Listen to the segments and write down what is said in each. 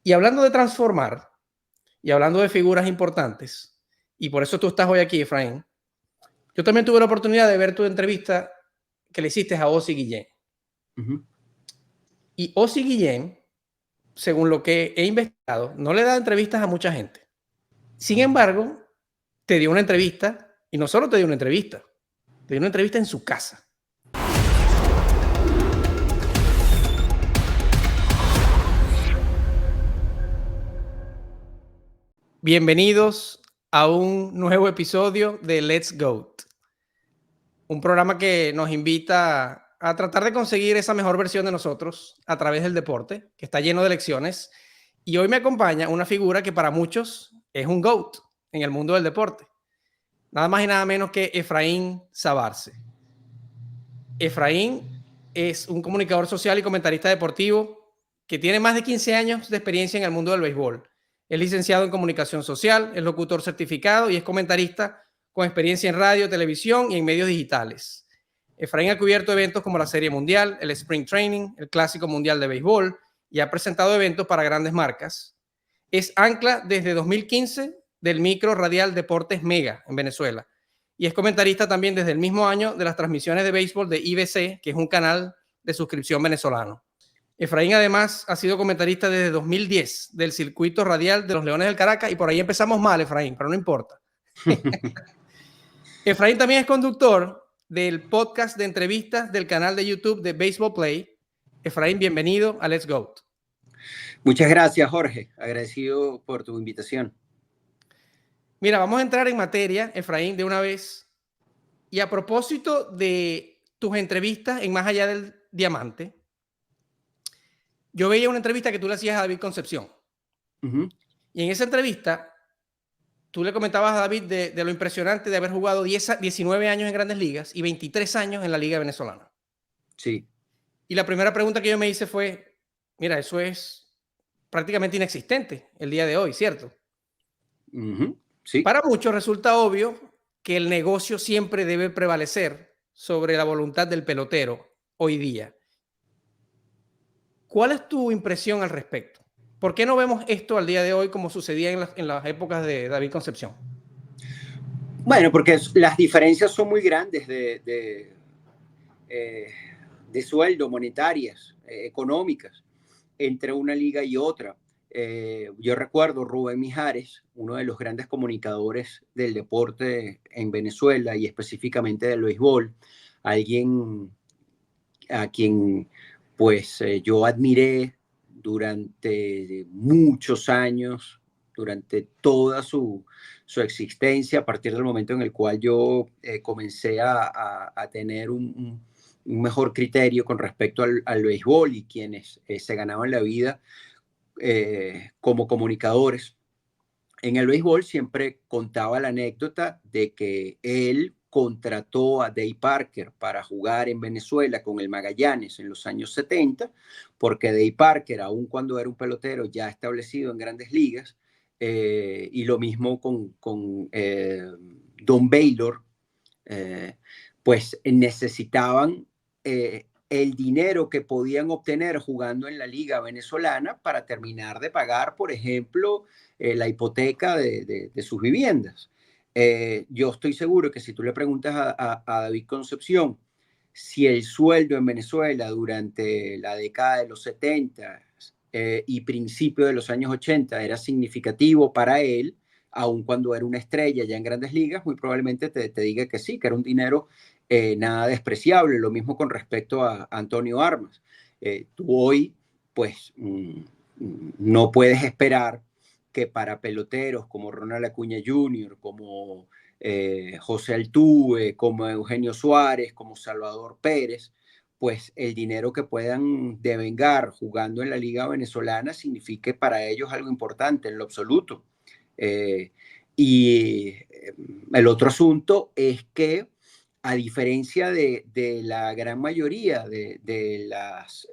Y hablando de transformar, y hablando de figuras importantes, y por eso tú estás hoy aquí, Efraín, yo también tuve la oportunidad de ver tu entrevista que le hiciste a Ozzy Guillén. Y Ozzy Guillén, según lo que he investigado, no le da entrevistas a mucha gente. Sin embargo, te dio una entrevista, y no solo te dio una entrevista, te dio una entrevista en su casa. Bienvenidos a un nuevo episodio de Let's Go, un programa que nos invita a tratar de conseguir esa mejor versión de nosotros a través del deporte, que está lleno de lecciones. Y hoy me acompaña una figura que para muchos es un GOAT en el mundo del deporte. Nada más y nada menos que Efraín Sabarce. Efraín es un comunicador social y comentarista deportivo que tiene más de 15 años de experiencia en el mundo del béisbol. Es licenciado en comunicación social, es locutor certificado y es comentarista con experiencia en radio, televisión y en medios digitales. Efraín ha cubierto eventos como la Serie Mundial, el Spring Training, el Clásico Mundial de Béisbol y ha presentado eventos para grandes marcas. Es ancla desde 2015 del micro radial Deportes Mega en Venezuela y es comentarista también desde el mismo año de las transmisiones de béisbol de IBC, que es un canal de suscripción venezolano. Efraín además ha sido comentarista desde 2010 del circuito radial de los Leones del Caracas y por ahí empezamos mal, Efraín, pero no importa. Efraín también es conductor del podcast de entrevistas del canal de YouTube de Baseball Play. Efraín, bienvenido a Let's Go. Muchas gracias, Jorge. Agradecido por tu invitación. Mira, vamos a entrar en materia, Efraín, de una vez. Y a propósito de tus entrevistas en Más Allá del Diamante, yo veía una entrevista que tú le hacías a David Concepción. Y en esa entrevista, tú le comentabas a David de lo impresionante de haber jugado 19 años en Grandes Ligas y 23 años en la Liga Venezolana. Sí. Y la primera pregunta que yo me hice fue, mira, eso es prácticamente inexistente el día de hoy, ¿cierto? Sí. Para muchos resulta obvio que el negocio siempre debe prevalecer sobre la voluntad del pelotero hoy día. ¿Cuál es tu impresión al respecto? ¿Por qué no vemos esto al día de hoy como sucedía en las épocas de David Concepción? Bueno, porque las diferencias son muy grandes de sueldo, monetarias, económicas, entre una liga y otra. Yo recuerdo Rubén Mijares, uno de los grandes comunicadores del deporte en Venezuela y específicamente del béisbol, alguien a quien pues yo admiré durante muchos años, durante toda su existencia, a partir del momento en el cual yo comencé a tener un mejor criterio con respecto al béisbol y quienes se ganaban la vida como comunicadores. En el béisbol siempre contaba la anécdota de que él contrató a Dave Parker para jugar en Venezuela con el Magallanes en los años 70, porque Dave Parker, aun cuando era un pelotero ya establecido en grandes ligas, y lo mismo con Don Baylor, pues necesitaban el dinero que podían obtener jugando en la liga venezolana para terminar de pagar, por ejemplo, la hipoteca de sus viviendas. Yo estoy seguro que si tú le preguntas a David Concepción si el sueldo en Venezuela durante la década de los 70 y principios de los años 80 era significativo para él, aun cuando era una estrella ya en grandes ligas, muy probablemente te diga que sí, que era un dinero nada despreciable. Lo mismo con respecto a Antonio Armas. Tú hoy, pues, no puedes esperar que para peloteros como Ronald Acuña Jr., como José Altuve, como Eugenio Suárez, como Salvador Pérez, pues el dinero que puedan devengar jugando en la liga venezolana signifique para ellos algo importante en lo absoluto. Y el otro asunto es que, a diferencia de la gran mayoría de las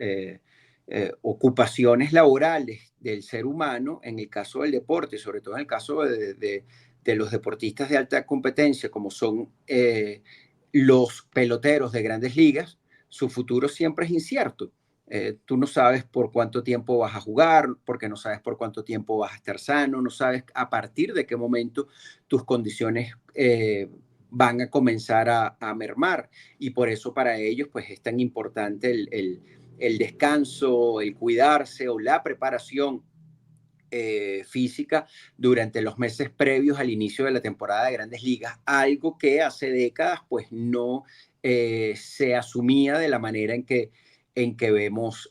ocupaciones laborales del ser humano, en el caso del deporte, sobre todo en el caso de los deportistas de alta competencia, como son los peloteros de grandes ligas, su futuro siempre es incierto. Tú no sabes por cuánto tiempo vas a jugar, porque no sabes por cuánto tiempo vas a estar sano, no sabes a partir de qué momento tus condiciones van a comenzar a mermar. Y por eso para ellos pues es tan importante el descanso, el cuidarse o la preparación física durante los meses previos al inicio de la temporada de Grandes Ligas, algo que hace décadas pues no se asumía de la manera en que vemos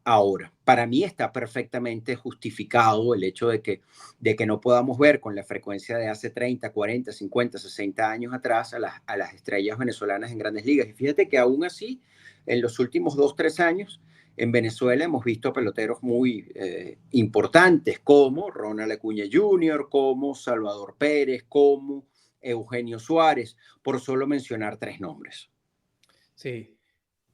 ahora. Para mí está perfectamente justificado el hecho de que no podamos ver con la frecuencia de hace 30, 40, 50, 60 años atrás a las estrellas venezolanas en Grandes Ligas. Y fíjate que aún así, en los últimos 2, 3 años, en Venezuela hemos visto peloteros muy importantes como Ronald Acuña Jr., como Salvador Pérez, como Eugenio Suárez, por solo mencionar 3 nombres. Sí,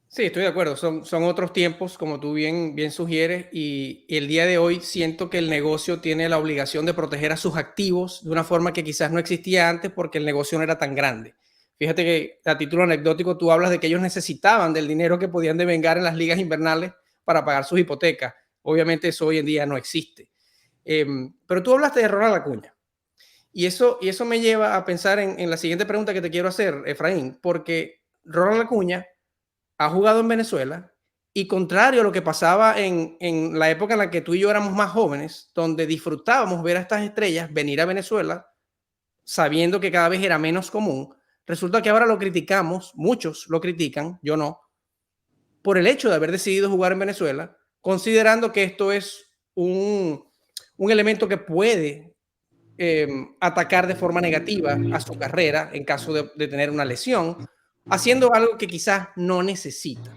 sí, estoy de acuerdo. Son otros tiempos, como tú bien sugieres, y el día de hoy siento que el negocio tiene la obligación de proteger a sus activos de una forma que quizás no existía antes porque el negocio no era tan grande. Fíjate que a título anecdótico tú hablas de que ellos necesitaban del dinero que podían devengar en las ligas invernales para pagar sus hipotecas. Obviamente eso hoy en día no existe. Pero tú hablaste de Ronald Acuña. Y eso me lleva a pensar en la siguiente pregunta que te quiero hacer, Efraín, porque Ronald Acuña ha jugado en Venezuela y contrario a lo que pasaba en la época en la que tú y yo éramos más jóvenes, donde disfrutábamos ver a estas estrellas venir a Venezuela sabiendo que cada vez era menos común, resulta que ahora lo criticamos, muchos lo critican, yo no, por el hecho de haber decidido jugar en Venezuela, considerando que esto es un elemento que puede atacar de forma negativa a su carrera en caso de tener una lesión, haciendo algo que quizás no necesita.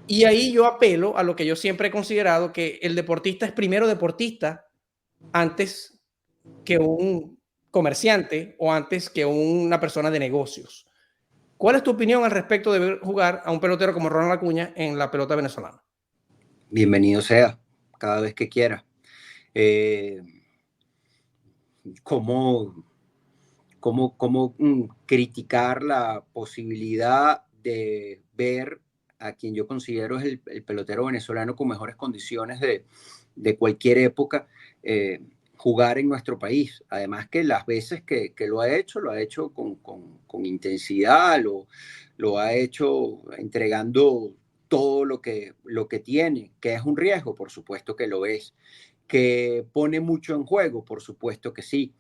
Y ahí yo apelo a lo que yo siempre he considerado, que el deportista es primero deportista antes que un comerciante o antes que una persona de negocios. ¿Cuál es tu opinión al respecto de ver jugar a un pelotero como Ronald Acuña en la pelota venezolana? Bienvenido sea, cada vez que quiera. Eh, ¿Cómo, cómo criticar la posibilidad de ver a quien yo considero es el pelotero venezolano con mejores condiciones de cualquier época jugar en nuestro país? Además que las veces que lo ha hecho con intensidad, lo ha hecho entregando todo lo que tiene, que es un riesgo, por supuesto que lo es, que pone mucho en juego, por supuesto que sí,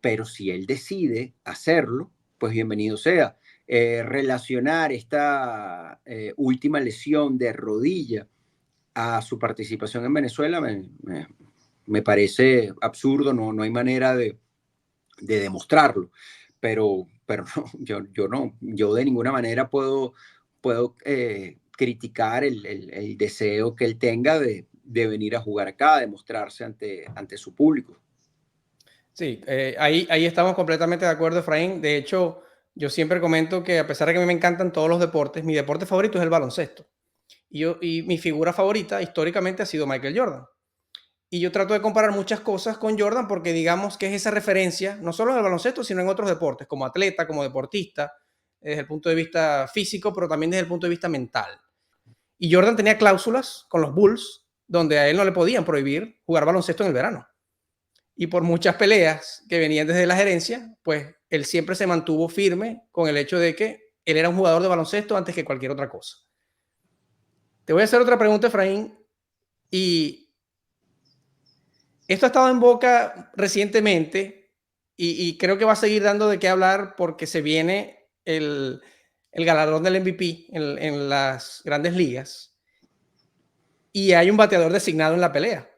pero si él decide hacerlo, pues bienvenido sea. Relacionar esta última lesión de rodilla a su participación en Venezuela me parece absurdo, no hay manera de demostrarlo, pero no, yo no, yo de ninguna manera puedo criticar el deseo que él tenga de venir a jugar acá, de mostrarse ante su público. Sí, ahí estamos completamente de acuerdo, Efraín. De hecho, yo siempre comento que a pesar de que a mí me encantan todos los deportes, mi deporte favorito es el baloncesto. Y mi figura favorita históricamente ha sido Michael Jordan. Y yo trato de comparar muchas cosas con Jordan porque digamos que es esa referencia, no solo en el baloncesto, sino en otros deportes, como atleta, como deportista, desde el punto de vista físico, pero también desde el punto de vista mental. Y Jordan tenía cláusulas con los Bulls donde a él no le podían prohibir jugar baloncesto en el verano. Y por muchas peleas que venían desde la gerencia, pues él siempre se mantuvo firme con el hecho de que él era un jugador de baloncesto antes que cualquier otra cosa. Te voy a hacer otra pregunta, Efraín, y esto ha estado en boca recientemente y creo que va a seguir dando de qué hablar porque se viene el galardón del MVP en las grandes ligas y hay un bateador designado en la pelea.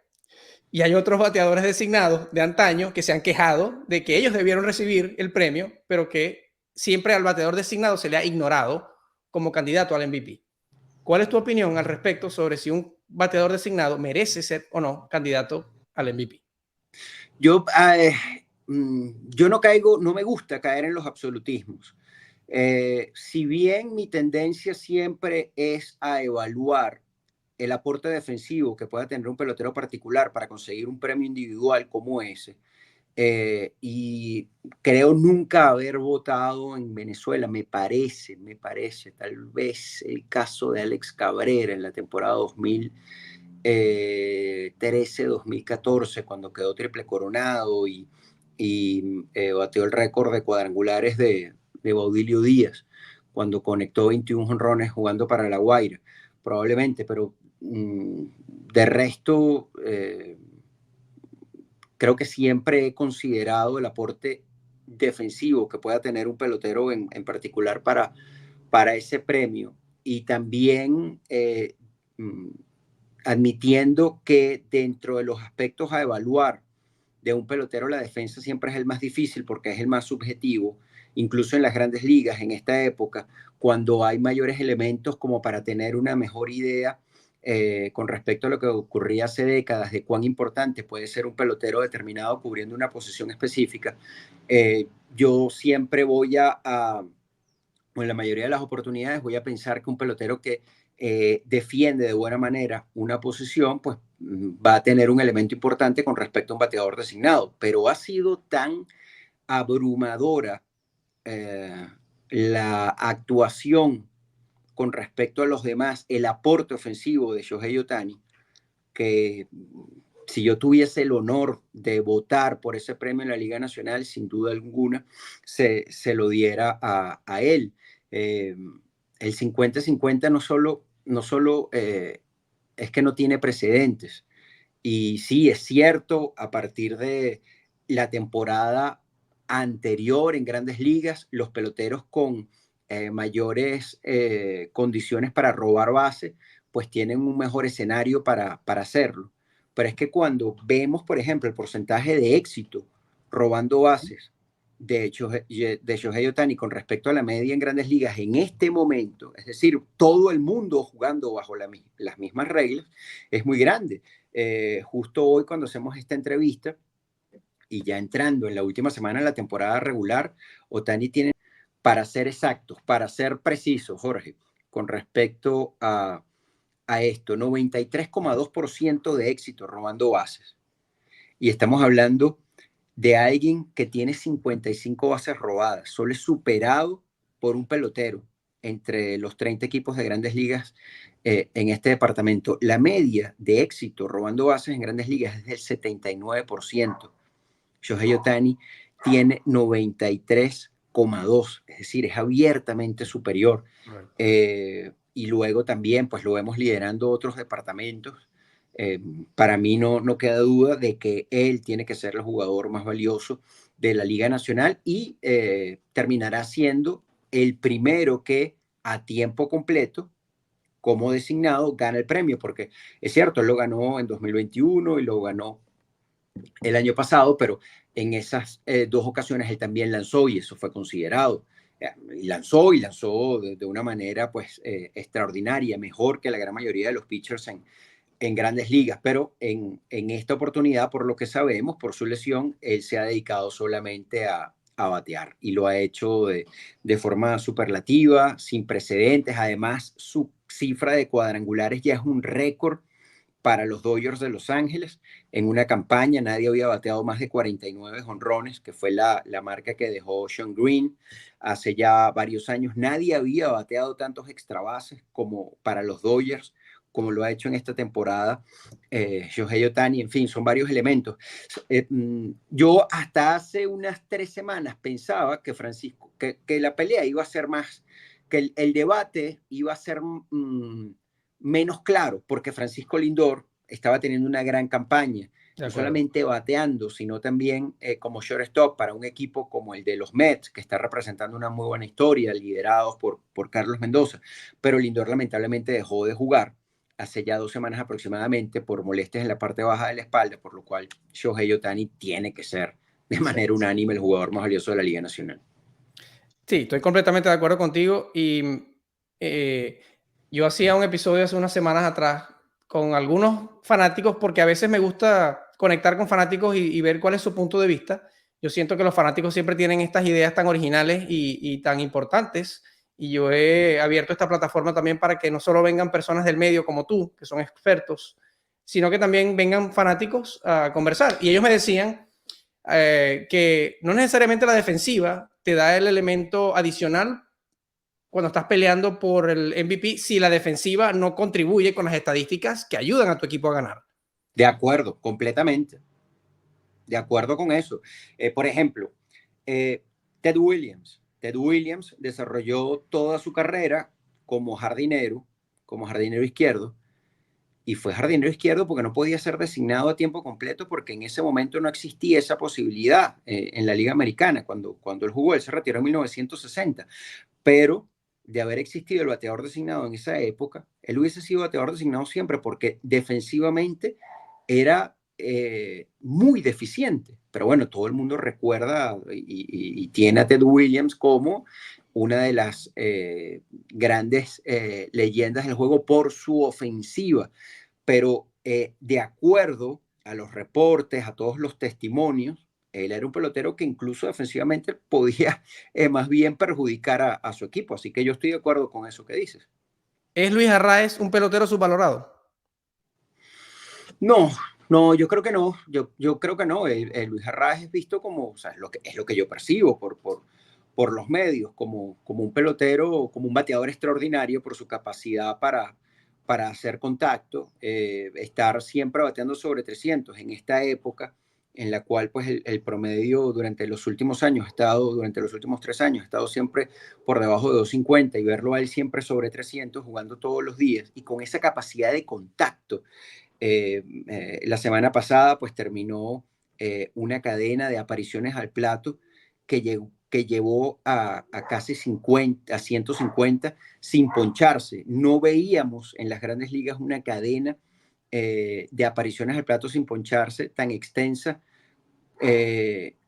Y hay otros bateadores designados de antaño que se han quejado de que ellos debieron recibir el premio, pero que siempre al bateador designado se le ha ignorado como candidato al MVP. ¿Cuál es tu opinión al respecto sobre si un bateador designado merece ser o no candidato al MVP? Yo, yo no caigo, no me gusta caer en los absolutismos. Si bien mi tendencia siempre es a evaluar el aporte defensivo que pueda tener un pelotero particular para conseguir un premio individual como ese, y creo nunca haber votado en Venezuela, me parece, tal vez el caso de Alex Cabrera en la temporada 2013-2014, cuando quedó triple coronado y bateó el récord de cuadrangulares de Baudilio Díaz, cuando conectó 21 jonrones jugando para La Guaira, probablemente, pero de resto, creo que siempre he considerado el aporte defensivo que pueda tener un pelotero en particular para ese premio, y también admitiendo que dentro de los aspectos a evaluar de un pelotero, la defensa siempre es el más difícil porque es el más subjetivo, incluso en las grandes ligas en esta época, cuando hay mayores elementos como para tener una mejor idea con respecto a lo que ocurría hace décadas, de cuán importante puede ser un pelotero determinado cubriendo una posición específica. Yo siempre voy o en la mayoría de las oportunidades, voy a pensar que un pelotero que defiende de buena manera una posición, pues va a tener un elemento importante con respecto a un bateador designado, pero ha sido tan abrumadora eh, la actuación con respecto a los demás, el aporte ofensivo de Shohei Ohtani, que si yo tuviese el honor de votar por ese premio en la Liga Nacional, sin duda alguna, se lo diera a él. El 50-50 no solo es que no tiene precedentes. Y sí, es cierto, a partir de la temporada anterior en grandes ligas, los peloteros con mayores condiciones para robar base, pues tienen un mejor escenario para hacerlo. Pero es que cuando vemos, por ejemplo, el porcentaje de éxito robando bases de Shohei Ohtani con respecto a la media en grandes ligas en este momento, es decir, todo el mundo jugando bajo las mismas reglas, es muy grande. Justo hoy cuando hacemos esta entrevista y ya entrando en la última semana de la temporada regular, Ohtani tiene, para ser exactos, para ser precisos, Jorge, con respecto a esto, 93,2% de éxito robando bases. Y estamos hablando de alguien que tiene 55 bases robadas. Solo es superado por un pelotero entre los 30 equipos de grandes ligas en este departamento. La media de éxito robando bases en grandes ligas es del 79%. Shohei Ohtani tiene 93,2, es decir, es abiertamente superior. Y luego también, pues lo vemos liderando otros departamentos. Para mí no queda duda de que él tiene que ser el jugador más valioso de la Liga Nacional y terminará siendo el primero que a tiempo completo, como designado, gana el premio, porque es cierto, él lo ganó en 2021 y lo ganó el año pasado, pero en esas dos ocasiones él también lanzó y eso fue considerado. Y lanzó de una manera pues extraordinaria, mejor que la gran mayoría de los pitchers en grandes ligas, pero en esta oportunidad, por lo que sabemos, por su lesión, él se ha dedicado solamente a batear y lo ha hecho de forma superlativa, sin precedentes. Además, su cifra de cuadrangulares ya es un récord para los Dodgers de Los Ángeles. En una campaña nadie había bateado más de 49 jonrones, que fue la marca que dejó Shawn Green hace ya varios años. Nadie había bateado tantos extra bases como para los Dodgers, como lo ha hecho en esta temporada Shohei Ohtani. En fin, son varios elementos. Yo hasta hace unas 3 semanas pensaba que que la pelea iba a ser más, que el debate iba a ser menos claro, porque Francisco Lindor estaba teniendo una gran campaña, no solamente bateando, sino también como shortstop para un equipo como el de los Mets, que está representando una muy buena historia, liderados por Carlos Mendoza. Pero Lindor lamentablemente dejó de jugar hace ya 2 semanas aproximadamente por molestias en la parte baja de la espalda, por lo cual Shohei Ohtani tiene que ser de manera unánime el jugador más valioso de la Liga Nacional. Sí, estoy completamente de acuerdo contigo y yo hacía un episodio hace unas semanas atrás con algunos fanáticos porque a veces me gusta conectar con fanáticos y ver cuál es su punto de vista. Yo siento que los fanáticos siempre tienen estas ideas tan originales y tan importantes, y yo he abierto esta plataforma también para que no solo vengan personas del medio como tú, que son expertos, sino que también vengan fanáticos a conversar. Y ellos me decían, que no necesariamente la defensiva te da el elemento adicional cuando estás peleando por el MVP si la defensiva no contribuye con las estadísticas que ayudan a tu equipo a ganar. De acuerdo, completamente. De acuerdo con eso. Por ejemplo, eh, Ted Williams. Ted Williams desarrolló toda su carrera como jardinero izquierdo, y fue jardinero izquierdo porque no podía ser designado a tiempo completo porque en ese momento no existía esa posibilidad en la Liga Americana cuando él jugó. Él se retiró en 1960, pero de haber existido el bateador designado en esa época, él hubiese sido bateador designado siempre porque defensivamente era muy deficiente. Pero bueno, todo el mundo recuerda y tiene a Ted Williams como una de las grandes leyendas del juego por su ofensiva. Pero de acuerdo a los reportes, a todos los testimonios, él era un pelotero que incluso defensivamente podía más bien perjudicar a su equipo. Así que yo estoy de acuerdo con eso que dices. ¿Es Luis Arraez un pelotero subvalorado? No, no, yo creo que no. Yo creo que no. Luis Arraez es visto como, o sea, es lo que yo percibo por los medios, como un pelotero, como un bateador extraordinario por su capacidad para hacer contacto, estar siempre bateando sobre 300 en esta época en la cual pues el promedio durante los últimos años ha estado, durante los últimos 3 años, ha estado siempre por debajo de 250, y verlo a él siempre sobre 300 jugando todos los días y con esa capacidad de contacto. La semana pasada pues terminó una cadena de apariciones al plato que llevó a casi 50, a 150 sin poncharse. No veíamos en las grandes ligas una cadena de apariciones al plato sin poncharse tan extensa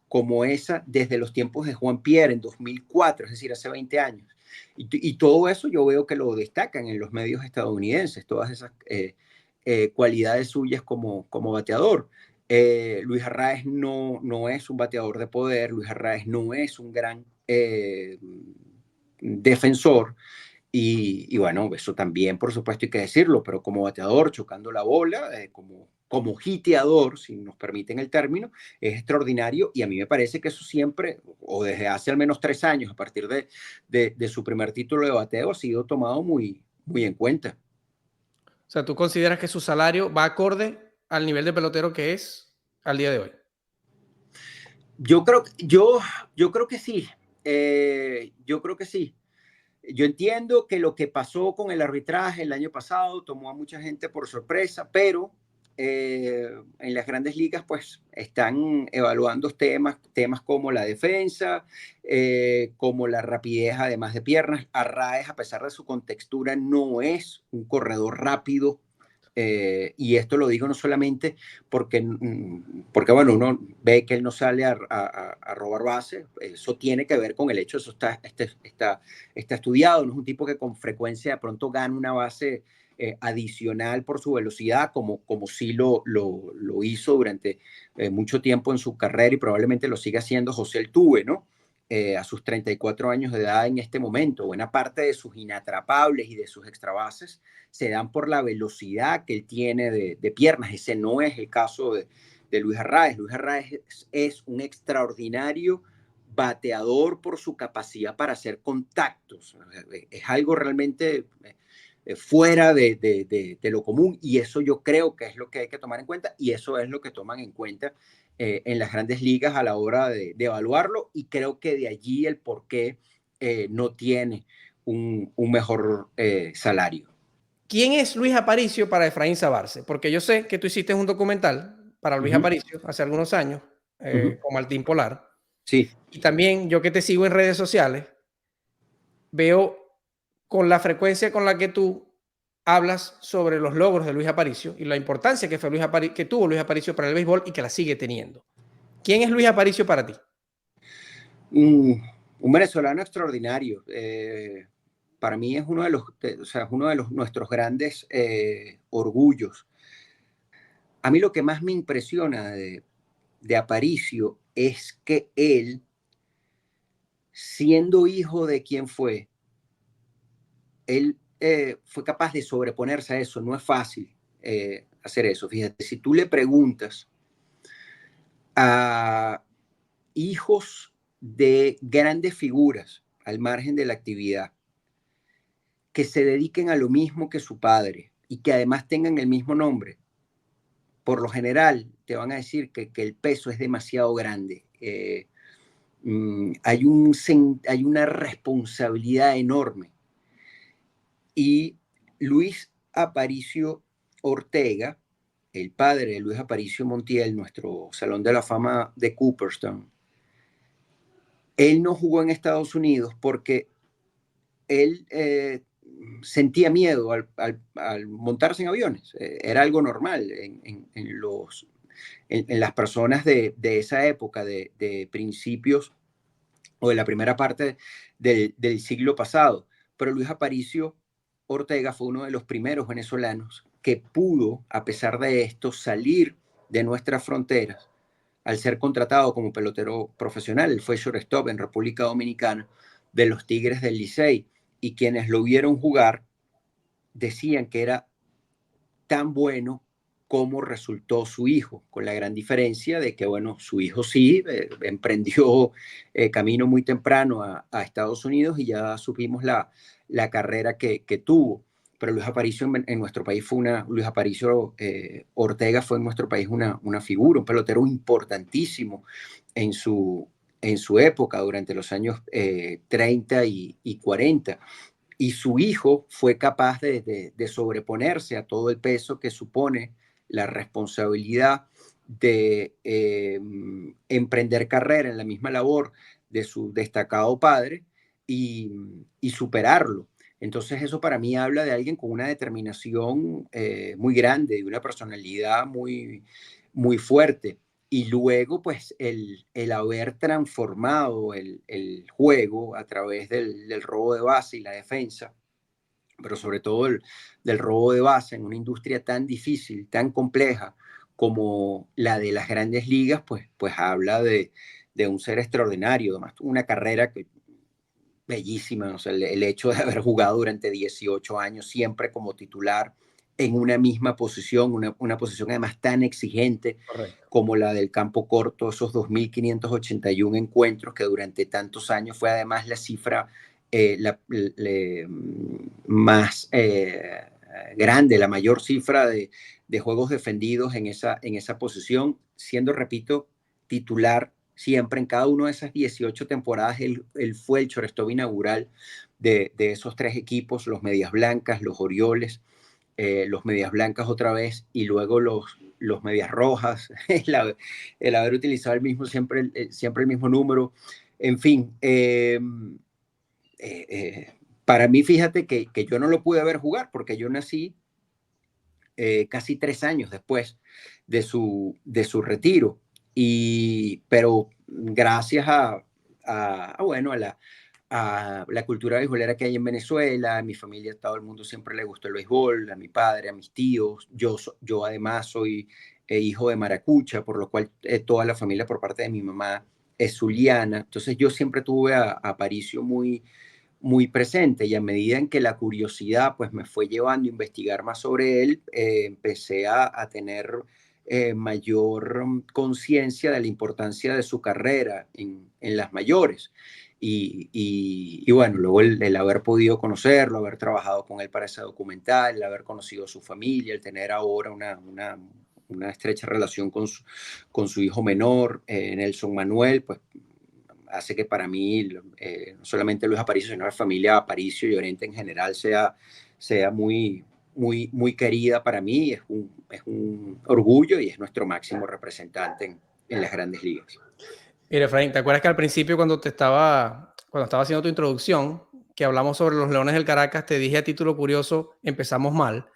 como esa desde los tiempos de Juan Pierre en 2004, es decir, hace 20 años. Y todo eso yo veo que lo destacan en los medios estadounidenses, todas esas cualidades suyas como bateador. Luis Arraez no es un bateador de poder, Luis Arraez no es un gran defensor, y bueno, eso también, por supuesto, hay que decirlo, pero como bateador, chocando la bola, como hiteador, si nos permiten el término, es extraordinario, y a mí me parece que eso siempre, o desde hace al menos 3 años, a partir de su primer título de bateo, ha sido tomado muy, muy en cuenta. O sea, ¿tú consideras que su salario va acorde al nivel de pelotero que es al día de hoy? Yo creo, yo, yo creo que sí, yo creo que sí. Yo entiendo que lo que pasó con el arbitraje el año pasado tomó a mucha gente por sorpresa, pero en las grandes ligas pues están evaluando temas como la defensa, como la rapidez además de piernas. Arraez, a pesar de su contextura, no es un corredor rápido. Y esto lo digo no solamente porque, bueno, uno ve que él no sale a robar base. Eso tiene que ver con el hecho, eso está estudiado. No es un tipo que con frecuencia de pronto gana una base adicional por su velocidad, como sí lo hizo durante mucho tiempo en su carrera, y probablemente lo siga haciendo José Altuve, ¿no? A sus 34 años de edad en este momento. Buena parte de sus inatrapables y de sus extrabases se dan por la velocidad que él tiene de piernas. Ese no es el caso de Luis Arraez. Luis Arraez es un extraordinario bateador por su capacidad para hacer contactos. Es algo realmente fuera de lo común, y eso yo creo que es lo que hay que tomar en cuenta, y eso es lo que toman en cuenta en las grandes ligas a la hora de evaluarlo, y creo que de allí el por qué no tiene un mejor salario. ¿Quién es Luis Aparicio para Efraín Sabarce? Porque yo sé que tú hiciste un documental para Luis Ujú, Aparicio hace algunos años, ujú. con Martín Polar. Sí, Y también yo que te sigo en redes sociales, veo con la frecuencia con la que tú hablas sobre los logros de Luis Aparicio y la importancia que, que tuvo Luis Aparicio para el béisbol y que la sigue teniendo. ¿Quién es Luis Aparicio para ti? un venezolano extraordinario. Para mí es o sea, es uno de nuestros grandes orgullos. A mí lo que más me impresiona de Aparicio es que él, siendo hijo de quien fue, él fue capaz de sobreponerse a eso. No es fácil hacer eso. Fíjate, si tú le preguntas a hijos de grandes figuras al margen de la actividad, que se dediquen a lo mismo que su padre y que además tengan el mismo nombre, por lo general te van a decir que el peso es demasiado grande. Hay una responsabilidad enorme. Y Luis Aparicio Ortega, el padre de Luis Aparicio Montiel, nuestro Salón de la Fama de Cooperstown, él no jugó en Estados Unidos porque él sentía miedo al montarse en aviones. Era algo normal en las personas de esa época, de principios o de la primera parte del siglo pasado. Pero Luis Aparicio Ortega fue uno de los primeros venezolanos que pudo, a pesar de esto, salir de nuestras fronteras al ser contratado como pelotero profesional. Él fue shortstop en República Dominicana de los Tigres del Licey, y quienes lo vieron jugar decían que era tan bueno como resultó su hijo, con la gran diferencia de que, bueno, su hijo sí emprendió camino muy temprano a Estados Unidos, y ya supimos la carrera que tuvo. Pero Luis Aparicio en nuestro país fue Luis Aparicio Ortega fue en nuestro país una figura, un pelotero importantísimo en su época, durante los años 30 y 40. Y su hijo fue capaz de sobreponerse a todo el peso que supone la responsabilidad de emprender carrera en la misma labor de su destacado padre, y superarlo. Entonces eso para mí habla de alguien con una determinación muy grande, de una personalidad muy fuerte. Y luego, pues, el haber transformado el juego a través del robo de base y la defensa, pero sobre todo del robo de base en una industria tan difícil, tan compleja como la de las grandes ligas, pues habla de un ser extraordinario. Además, una carrera bellísima. O sea, el hecho de haber jugado durante 18 años siempre como titular en una misma posición, una posición además tan exigente Correcto. como la del campo corto, esos 2.581 encuentros, que durante tantos años fue además la cifra más grande, la mayor cifra de juegos defendidos en esa posición, siendo, repito, titular siempre en cada una de esas 18 temporadas. Él fue el shortstop inaugural de esos tres equipos, los Medias Blancas, los Orioles, los Medias Blancas otra vez, y luego los Medias Rojas, el haber utilizado siempre el mismo número. En fin, para mí, fíjate que yo no lo pude ver jugar porque yo nací casi 3 años después de su retiro. Pero gracias bueno, a la cultura beisbolera que hay en Venezuela, a mi familia, a todo el mundo siempre le gustó el béisbol, a mi padre, a mis tíos. Yo además soy hijo de maracucha, por lo cual toda la familia por parte de mi mamá es zuliana. Entonces yo siempre tuve a Aparicio muy presente, y a medida en que la curiosidad pues me fue llevando a investigar más sobre él, empecé a tener mayor conciencia de la importancia de su carrera en las mayores. Y bueno, luego el haber podido conocerlo, haber trabajado con él para ese documental, el haber conocido a su familia, el tener ahora una estrecha relación con su hijo menor, Nelson Manuel, pues hace que para mí no solamente Luis Aparicio, sino la familia Aparicio Llorente en general sea muy querida para mí. Es un orgullo, y es nuestro máximo representante en las grandes ligas. Mira, Efraín, ¿te acuerdas que al principio cuando estaba haciendo tu introducción, que hablamos sobre los Leones del Caracas, te dije a título curioso, empezamos mal?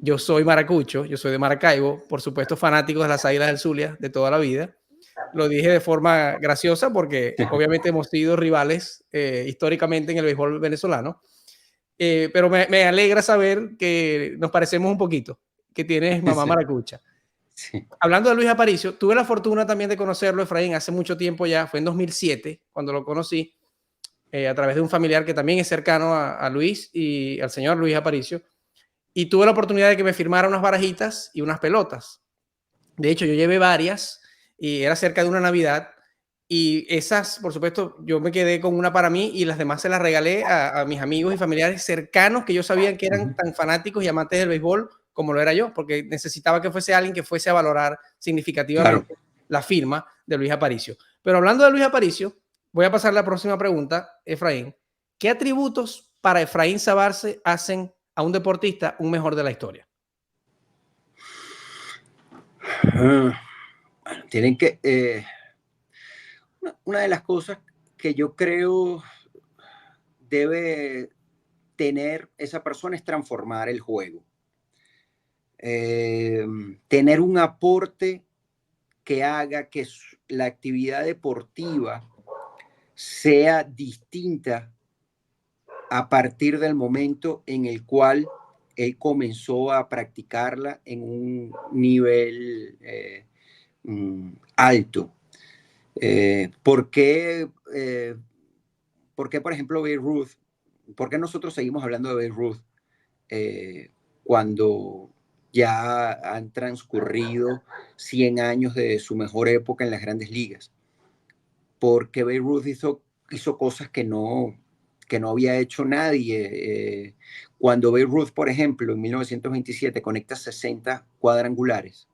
Yo soy maracucho, yo soy de Maracaibo, por supuesto fanático de las Águilas del Zulia de toda la vida. Lo dije de forma graciosa porque obviamente hemos sido rivales históricamente en el béisbol venezolano, pero me alegra saber que nos parecemos un poquito, que tienes mamá Sí, maracucha. sí. Hablando de Luis Aparicio, tuve la fortuna también de conocerlo, Efraín, hace mucho tiempo ya, fue en 2007 cuando lo conocí, a través de un familiar que también es cercano a Luis y al señor Luis Aparicio, y tuve la oportunidad de que me firmara unas barajitas y unas pelotas. De hecho, yo llevé varias y era cerca de una Navidad. Y esas, por supuesto, yo me quedé con una para mí y las demás se las regalé a mis amigos y familiares cercanos que yo sabía que eran tan fanáticos y amantes del béisbol como lo era yo, porque necesitaba que fuese alguien que fuese a valorar significativamente Claro. la firma de Luis Aparicio. Pero hablando de Luis Aparicio, voy a pasar a la próxima pregunta, Efraín. ¿Qué atributos para Efraín Sabarce hacen a un deportista un mejor de la historia? Bueno, tienen que... una de las cosas que yo creo debe tener esa persona es transformar el juego. Tener un aporte que haga que la actividad deportiva sea distinta a partir del momento en el cual él comenzó a practicarla en un nivel alto. ¿Por qué, por ejemplo, Babe Ruth? ¿Por qué nosotros seguimos hablando de Babe Ruth cuando ya han transcurrido 100 años de su mejor época en las grandes ligas? Porque Babe Ruth hizo cosas que no había hecho nadie. Cuando Babe Ruth, por ejemplo, en 1927 conecta 60 cuadrangulares,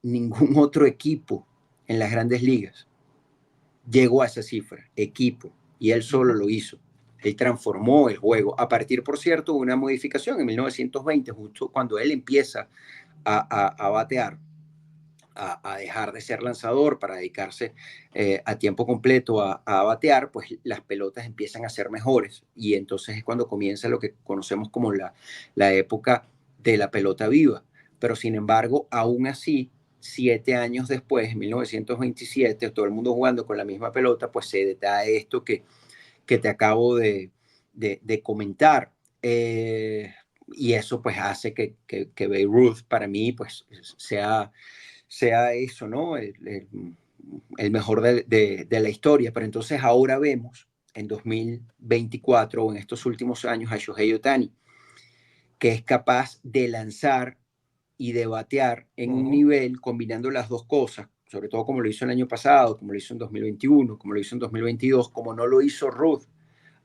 ningún otro equipo en las grandes ligas llegó a esa cifra, equipo, y él solo lo hizo. Él transformó el juego. A partir, por cierto, de una modificación en 1920, justo cuando él empieza a batear, a dejar de ser lanzador para dedicarse a tiempo completo a batear, pues las pelotas empiezan a ser mejores. Y entonces es cuando comienza lo que conocemos como la época de la pelota viva. Pero sin embargo, aún así, 7 años después, en 1927, todo el mundo jugando con la misma pelota, pues se da esto que te acabo de comentar. Y eso pues hace que Babe Ruth para mí pues sea eso, ¿no? El mejor de la historia. Pero entonces ahora vemos en 2024 o en estos últimos años a Shohei Ohtani, que es capaz de lanzar y de batear en un nivel combinando las dos cosas, sobre todo como lo hizo el año pasado, como lo hizo en 2021, como lo hizo en 2022, como no lo hizo Ruth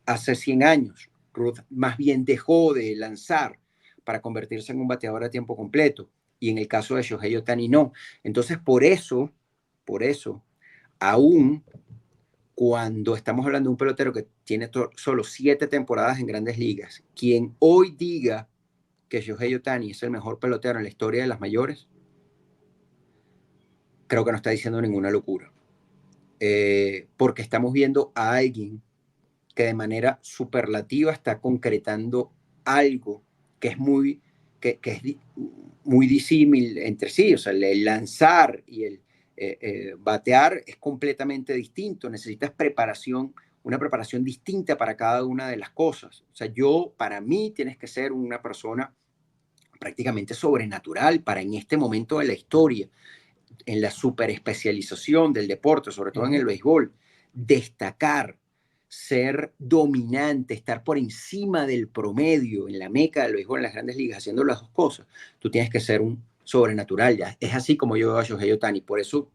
hace 100 años. Ruth más bien dejó de lanzar para convertirse en un bateador a tiempo completo. Y en el caso de Shohei Ohtani no. Entonces, por eso, aún cuando estamos hablando de un pelotero que tiene solo 7 temporadas en grandes ligas, quien hoy diga que Shohei Ohtani es el mejor pelotero en la historia de las mayores, creo que no está diciendo ninguna locura. Porque estamos viendo a alguien que de manera superlativa está concretando algo que es muy, que es muy disímil entre sí. O sea, el lanzar y el batear es completamente distinto. Necesitas preparación, una preparación distinta para cada una de las cosas. O sea, para mí, tienes que ser una persona prácticamente sobrenatural para en este momento de la historia, en la superespecialización del deporte, sobre todo en el béisbol, destacar, ser dominante, estar por encima del promedio en la meca del béisbol en las grandes ligas, haciendo las dos cosas. Tú tienes que ser un sobrenatural. Ya es así como yo veo a Shohei Ohtani. Por eso,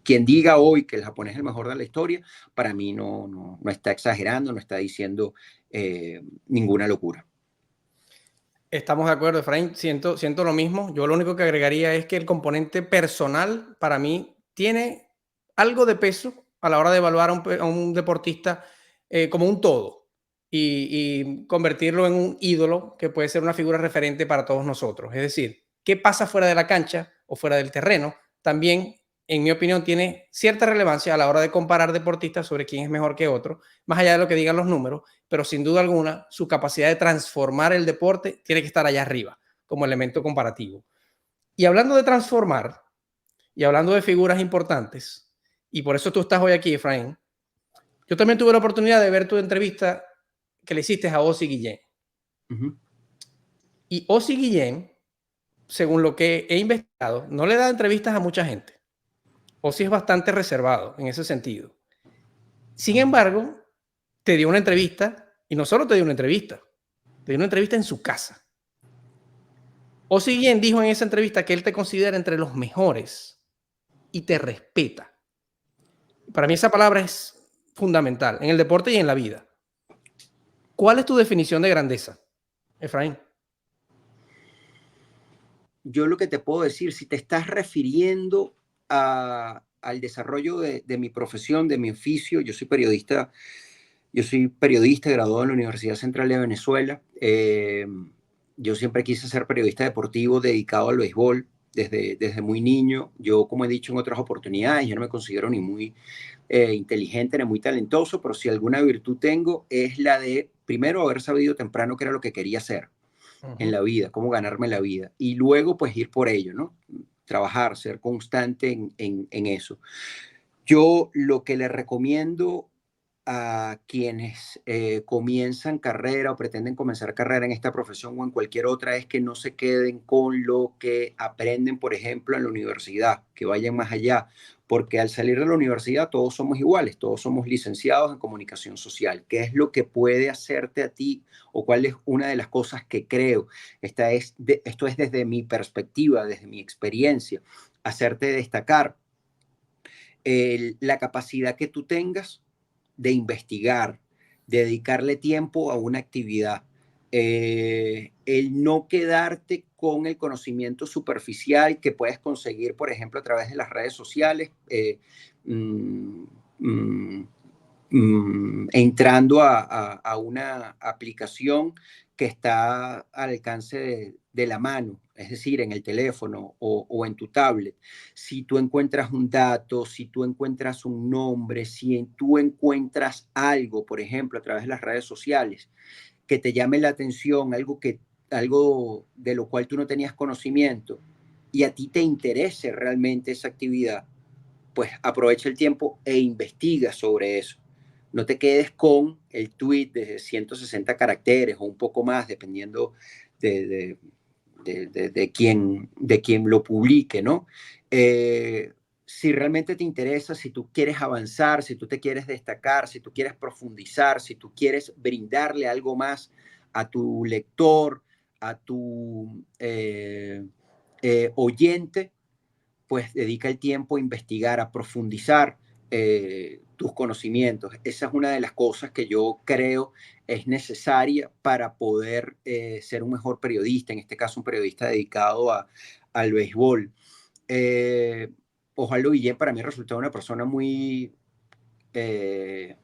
quien diga hoy que el japonés es el mejor de la historia, para mí no está exagerando, no está diciendo ninguna locura. Estamos de acuerdo, Efraín. Siento lo mismo. Yo lo único que agregaría es que el componente personal para mí tiene algo de peso a la hora de evaluar a un deportista como un todo y convertirlo en un ídolo que puede ser una figura referente para todos nosotros. Es decir, qué pasa fuera de la cancha o fuera del terreno también, en mi opinión, tiene cierta relevancia a la hora de comparar deportistas sobre quién es mejor que otro, más allá de lo que digan los números, pero sin duda alguna su capacidad de transformar el deporte tiene que estar allá arriba como elemento comparativo. Y hablando de transformar y hablando de figuras importantes, y por eso tú estás hoy aquí, Efraín, yo también tuve la oportunidad de ver tu entrevista que le hiciste a Ozzie Guillén. Y Ozzie Guillén, según lo que he investigado, no le da entrevistas a mucha gente. Ozzie es bastante reservado en ese sentido. Sin embargo, te dio una entrevista, y no solo te dio una entrevista en su casa. Ozzie Guillén dijo en esa entrevista que él te considera entre los mejores y te respeta. Para mí esa palabra es fundamental en el deporte y en la vida. ¿Cuál es tu definición de grandeza, Efraín? Yo lo que te puedo decir, si te estás refiriendo al desarrollo de mi profesión, de mi oficio, yo soy periodista graduado en la Universidad Central de Venezuela. Yo siempre quise ser periodista deportivo dedicado al béisbol desde muy niño. Yo, como he dicho en otras oportunidades, yo no me considero ni muy inteligente ni muy talentoso, pero si alguna virtud tengo es la de, primero, haber sabido temprano qué era lo que quería hacer en la vida, cómo ganarme la vida, y luego pues ir por ello, ¿no? Trabajar, ser constante en eso. Yo lo que le recomiendo a quienes comienzan carrera o pretenden comenzar carrera en esta profesión o en cualquier otra es que no se queden con lo que aprenden, por ejemplo, en la universidad, que vayan más allá, porque al salir de la universidad todos somos iguales, todos somos licenciados en comunicación social. ¿Qué es lo que puede hacerte a ti o cuál es una de las cosas que creo? Esto es desde mi perspectiva, desde mi experiencia, hacerte destacar la capacidad que tú tengas de investigar, de dedicarle tiempo a una actividad. El no quedarte con el conocimiento superficial que puedes conseguir, por ejemplo, a través de las redes sociales, mm, mm, entrando a una aplicación que está al alcance de la mano, es decir, en el teléfono o en tu tablet. Si tú encuentras un dato, si tú encuentras un nombre, si tú encuentras algo, por ejemplo, a través de las redes sociales, que te llame la atención, algo de lo cual tú no tenías conocimiento y a ti te interese realmente esa actividad, pues aprovecha el tiempo e investiga sobre eso. No te quedes con el tweet de 160 caracteres o un poco más, dependiendo de, de, de quién lo publique, ¿no? Si realmente te interesa, si tú quieres avanzar, si tú te quieres destacar, si tú quieres profundizar, si tú quieres brindarle algo más a tu lector, a tu oyente, pues dedica el tiempo a investigar, a profundizar tus conocimientos. Esa es una de las cosas que yo creo es necesaria para poder ser un mejor periodista, en este caso un periodista dedicado al béisbol. Eh, Osvaldo Guillén para mí resultó una persona muy eh,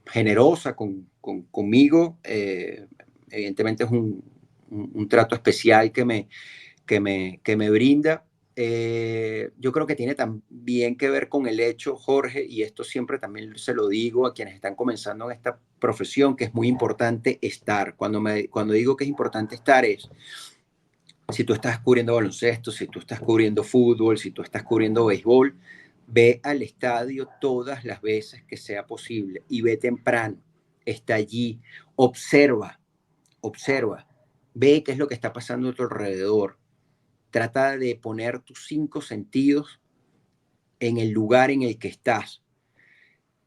generosa conmigo. Evidentemente es un trato especial que me brinda. Yo creo que tiene también que ver con el hecho, Jorge, y esto siempre también se lo digo a quienes están comenzando en esta profesión, que es muy importante estar. Cuando digo que es importante estar es, si tú estás cubriendo baloncesto, si tú estás cubriendo fútbol, si tú estás cubriendo béisbol, ve al estadio todas las veces que sea posible y ve temprano, está allí, observa, observa, ve qué es lo que está pasando a tu alrededor. Trata de poner tus cinco sentidos en el lugar en el que estás,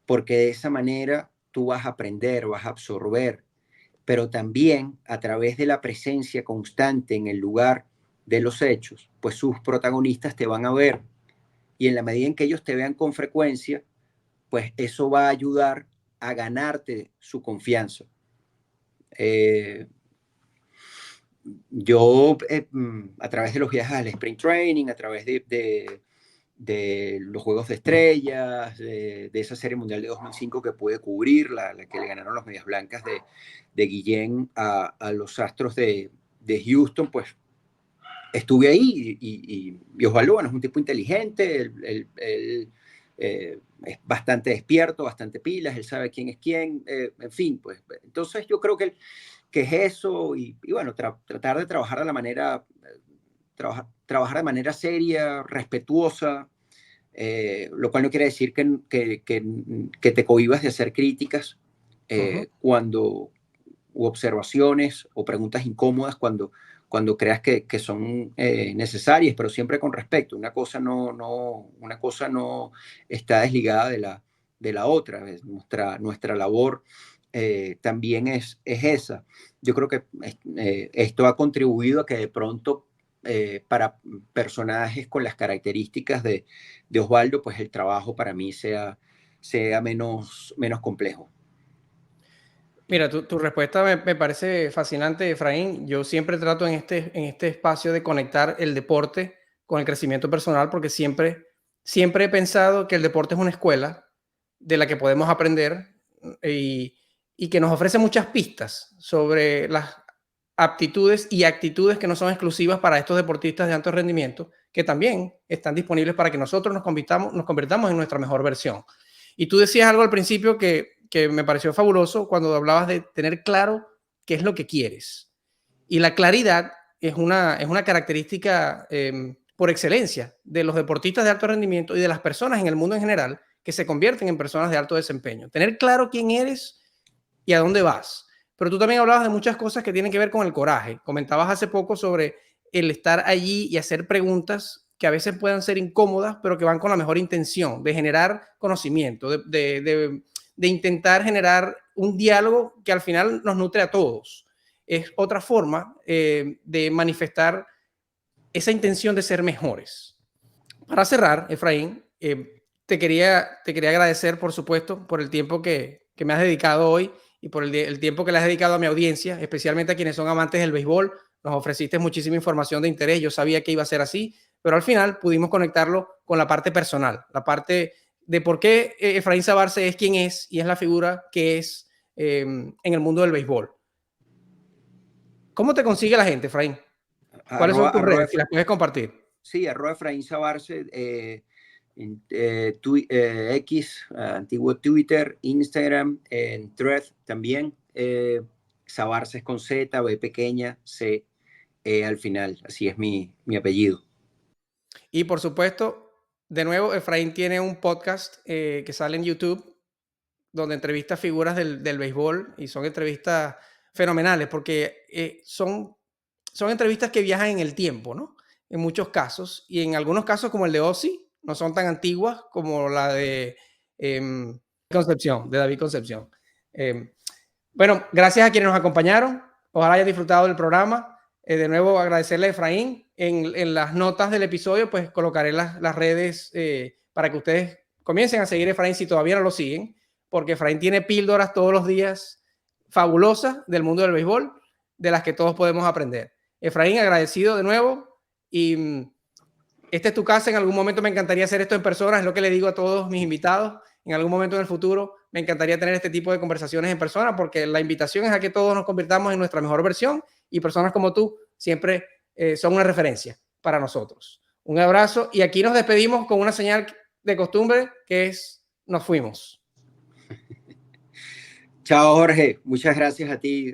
porque de esa manera tú vas a aprender, vas a absorber, pero también a través de la presencia constante en el lugar de los hechos, pues sus protagonistas te van a ver y en la medida en que ellos te vean con frecuencia, pues eso va a ayudar a ganarte su confianza. Eh, yo, a través de los viajes al sprint training, a través de los Juegos de Estrellas, de esa Serie Mundial de 2005 que pude cubrir, la que le ganaron los Medias Blancas de Guillén a los Astros de Houston, pues estuve ahí y Osvaldo, bueno, es un tipo inteligente, es bastante despierto, bastante pilas, él sabe quién es quién, en fin, pues entonces yo creo que es eso y bueno, tratar de trabajar de la manera, trabajar de manera seria, respetuosa, lo cual no quiere decir que te cohibas de hacer críticas cuando, u observaciones o preguntas incómodas cuando creas que son necesarias, pero siempre con respeto. Una cosa no está desligada de la otra. Nuestra labor también es esa. Yo creo que esto ha contribuido a que de pronto para personajes con las características de Osvaldo, pues el trabajo para mí sea menos complejo. Mira, tu respuesta me parece fascinante, Efraín. Yo siempre trato en este espacio de conectar el deporte con el crecimiento personal, porque siempre he pensado que el deporte es una escuela de la que podemos aprender y que nos ofrece muchas pistas sobre las aptitudes y actitudes que no son exclusivas para estos deportistas de alto rendimiento, que también están disponibles para que nosotros nos convirtamos en nuestra mejor versión. Y tú decías algo al principio que me pareció fabuloso cuando hablabas de tener claro qué es lo que quieres. Y la claridad es una característica por excelencia de los deportistas de alto rendimiento y de las personas en el mundo en general que se convierten en personas de alto desempeño. Tener claro quién eres y a dónde vas. Pero tú también hablabas de muchas cosas que tienen que ver con el coraje. Comentabas hace poco sobre el estar allí y hacer preguntas que a veces puedan ser incómodas, pero que van con la mejor intención de generar conocimiento, de intentar generar un diálogo que al final nos nutre a todos. Es otra forma de manifestar esa intención de ser mejores. Para cerrar, Efraín, te quería agradecer, por supuesto, por el tiempo que me has dedicado hoy y por el tiempo que le has dedicado a mi audiencia, especialmente a quienes son amantes del béisbol. Nos ofreciste muchísima información de interés. Yo sabía que iba a ser así, pero al final pudimos conectarlo con la parte personal, la parte de por qué Efraín Sabarce es quien es y es la figura que es en el mundo del béisbol. ¿Cómo te consigue la gente, Efraín? ¿Cuáles son tus redes? Si las puedes compartir. Sí, @Efraín Sabarce, X, antiguo Twitter, Instagram, en Thread también. Sabarce es con Z, B pequeña, C al final. Así es mi apellido. Y por supuesto, de nuevo, Efraín tiene un podcast que sale en YouTube donde entrevista figuras del béisbol y son entrevistas fenomenales porque son entrevistas que viajan en el tiempo, ¿no? En muchos casos y en algunos casos como el de Ozzy, no son tan antiguas como la de Concepción, de David Concepción. Bueno, gracias a quienes nos acompañaron. Ojalá hayan disfrutado del programa. De nuevo, agradecerle a Efraín. En las notas del episodio, pues colocaré las redes para que ustedes comiencen a seguir a Efraín si todavía no lo siguen, porque Efraín tiene píldoras todos los días fabulosas del mundo del béisbol, de las que todos podemos aprender. Efraín, agradecido de nuevo. Y esta es tu casa. En algún momento me encantaría hacer esto en persona. Es lo que le digo a todos mis invitados. En algún momento en el futuro me encantaría tener este tipo de conversaciones en persona, porque la invitación es a que todos nos convirtamos en nuestra mejor versión y personas como tú siempre son una referencia para nosotros. Un abrazo y aquí nos despedimos con una señal de costumbre que es nos fuimos. Chao, Jorge. Muchas gracias a ti.